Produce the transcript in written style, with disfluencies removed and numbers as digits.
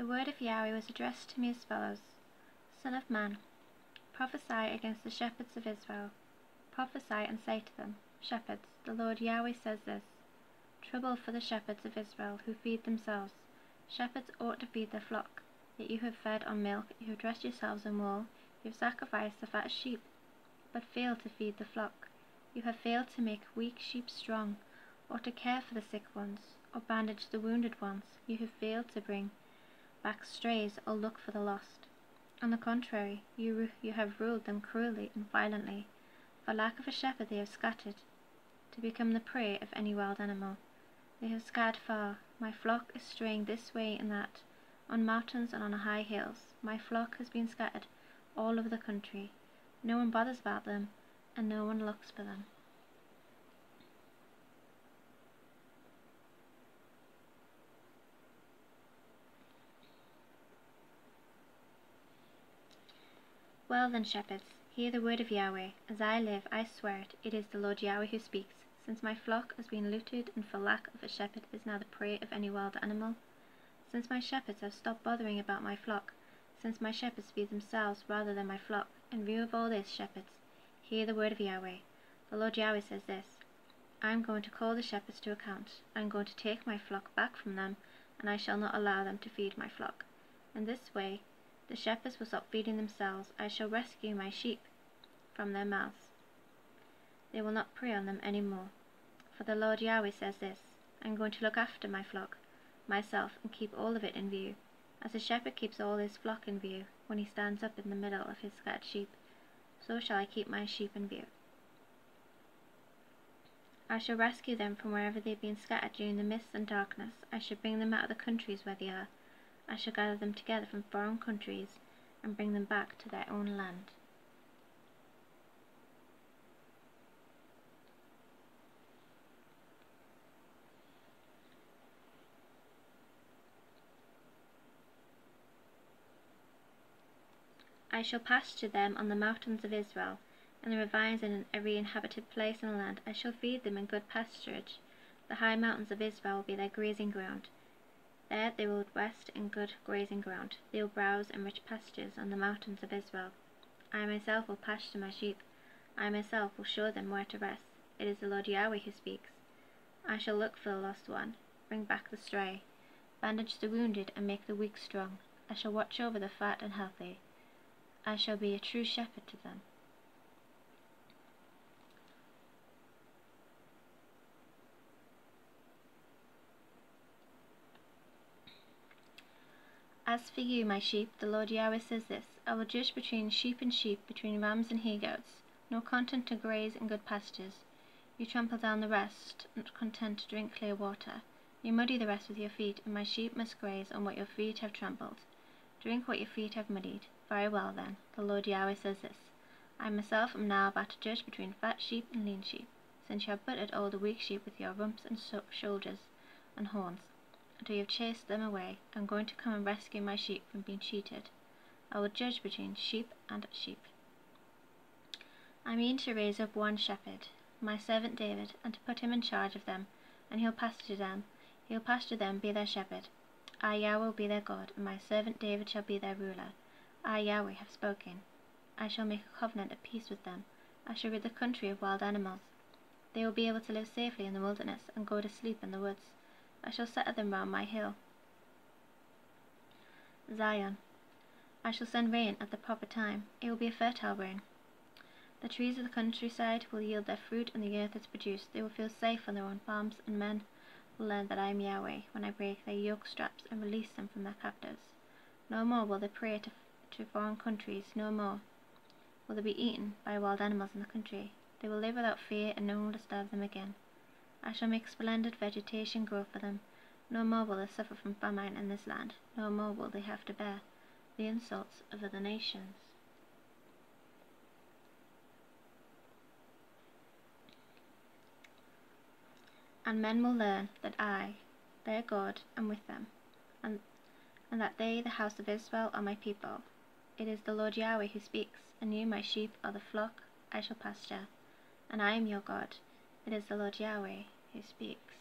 The word of Yahweh was addressed to me as follows: Son of man, prophesy against the shepherds of Israel. Prophesy and say to them, Shepherds, the Lord Yahweh says this: Trouble for the shepherds of Israel who feed themselves. Shepherds ought to feed their flock, yet you have fed on milk, you have dressed yourselves in wool, you have sacrificed the fat sheep, but failed to feed the flock. You have failed to make weak sheep strong, or to care for the sick ones, or bandage the wounded ones. You have failed to bring back strays or look for the lost. On the contrary, you have ruled them cruelly and violently. For lack of a shepherd they have scattered, to become the prey of any wild animal. They have scattered far. My flock is straying this way and that, on mountains and on high hills. My flock has been scattered all over the country. No one bothers about them, and no one looks for them. Well then, shepherds, hear the word of Yahweh. As I live, I swear it, it is the Lord Yahweh who speaks. Since my flock has been looted and for lack of a shepherd is now the prey of any wild animal, since my shepherds have stopped bothering about my flock, since my shepherds feed themselves rather than my flock, in view of all this, shepherds, hear the word of Yahweh. The Lord Yahweh says this: I am going to call the shepherds to account. I am going to take my flock back from them, and I shall not allow them to feed my flock. In this way, the shepherds will stop feeding themselves. I shall rescue my sheep from their mouths. They will not prey on them any more. For the Lord Yahweh says this: I am going to look after my flock myself and keep all of it in view, as a shepherd keeps all his flock in view when he stands up in the middle of his scattered sheep. So shall I keep my sheep in view. I shall rescue them from wherever they have been scattered during the mists and darkness. I shall bring them out of the countries where they are. I shall gather them together from foreign countries and bring them back to their own land. I shall pasture them on the mountains of Israel, and the ravines and in every inhabited place in the land. I shall feed them in good pasturage. The high mountains of Israel will be their grazing ground. There they will rest in good grazing ground. They will browse in rich pastures on the mountains of Israel. I myself will pasture my sheep. I myself will show them where to rest. It is the Lord Yahweh who speaks. I shall look for the lost one, bring back the stray, bandage the wounded, and make the weak strong. I shall watch over the fat and healthy. I shall be a true shepherd to them. As for you, my sheep, the Lord Yahweh says this: I will judge between sheep and sheep, between rams and he-goats. No content to graze in good pastures. You trample down the rest, not content to drink clear water. You muddy the rest with your feet, and my sheep must graze on what your feet have trampled. Drink what your feet have muddied. Very well then, the Lord Yahweh says this: I myself am now about to judge between fat sheep and lean sheep, since you have butted all the weak sheep with your rumps and shoulders and horns. Until you have chased them away, I am going to come and rescue my sheep from being cheated. I will judge between sheep and sheep. I mean to raise up one shepherd, my servant David, and to put him in charge of them, and he'll pasture them. He'll pasture them, be their shepherd. I, Yahweh, will be their God, and my servant David shall be their ruler. I, Yahweh, have spoken. I shall make a covenant of peace with them. I shall rid the country of wild animals. They will be able to live safely in the wilderness and go to sleep in the woods. I shall settle them round my hill, Zion. I shall send rain at the proper time. It will be a fertile rain. The trees of the countryside will yield their fruit, and the earth its produce. They will feel safe on their own farms, and men will learn that I am Yahweh when I break their yoke straps and release them from their captives. No more will they pray to foreign countries. No more will they be eaten by wild animals in the country. They will live without fear, and no one will disturb them again. I shall make splendid vegetation grow for them. No more will they suffer from famine in this land. No more will they have to bear the insults of other nations. And men will learn that I, their God, am with them, and that they, the house of Israel, are my people. It is the Lord Yahweh who speaks, and you, my sheep, are the flock I shall pasture, and I am your God. It is the Lord Yahweh who speaks.